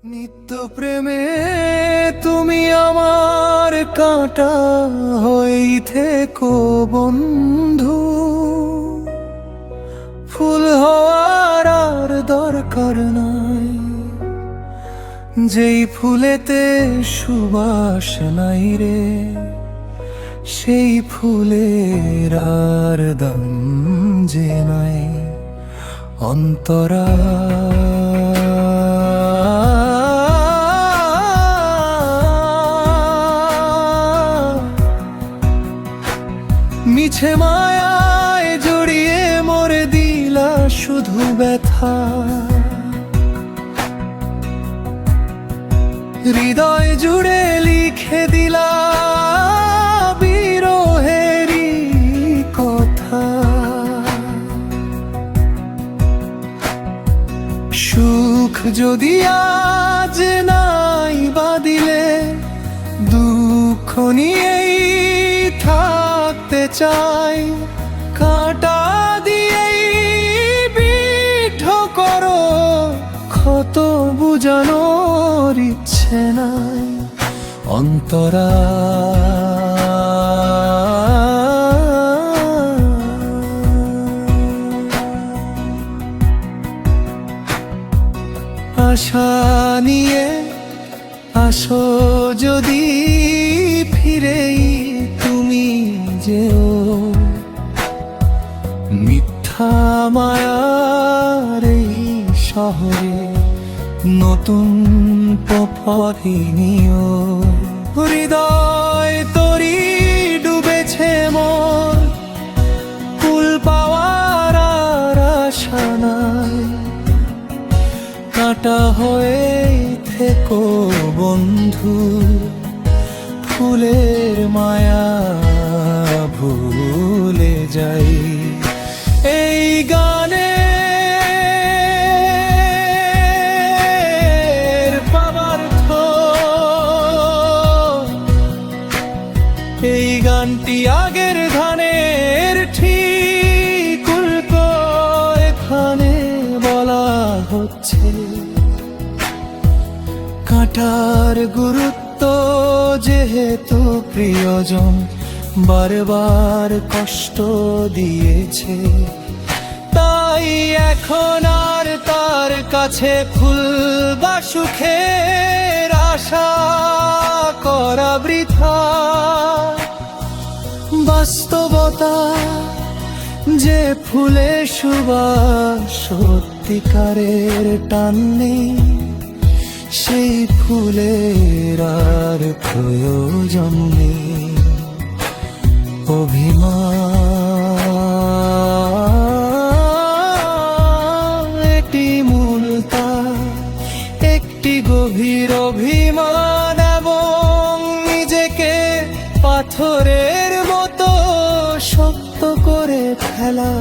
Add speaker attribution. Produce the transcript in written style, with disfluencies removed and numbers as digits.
Speaker 1: নিত্য প্রেমে তুমি আমার কাঁটা হই থেকো বন্ধু। ফুল হওয়ার আর দরকার নাই, যেই ফুলেতে সুবাস নাই রে, সেই ফুলের আর দাম যে নাই। অন্তরা মিছে মায়ায় জড়িয়ে মরে দিলা শুধু ব্যথা। হৃদয় জুড়ে লিখে দিলা বিরহেরই কথা। সুখ যদি আজ নাই বাদিলে, দুঃখ নিয়েই থাকতে চাই। কাঁটা দিয়েই বিদ্ধ করো, ক্ষত বুঝানোর ইচ্ছে নাই। অন্তরা আশা নিয়ে আসো যদি ফিরেই তুমি যেও, মিথ্যা মায়ার এই শহরে নতুন পথে নিও। হৃদয় তরি ডুবেছে মোর, কুল পাওয়ার আর আশা নাই। কাঁটা হয়ে থেকো বন্ধু, ফুলের মায়া ভুলে যাই। এই গানে পাবার্থ, এই গানটি আগের ধানের ঠিক উল্টো এখানে বলা হচ্ছে। কাঁটার গুরুত্ব যেহেতু প্রিয়জন বারবার কষ্ট দিয়েছে, তাই এখন আর তার কাছে ফুল বা সুখের আশা করা বৃথা। বাস্তবতা যে ফুলে সুবাস সত্যিকারের টান নেই, সেই ফুলের আর প্রয়োজন নেই। অভিমান এটি মূলতা, একটি গভীর অভিমান, এবং নিজেকে পাথরের মতো শক্ত করে ফেলা।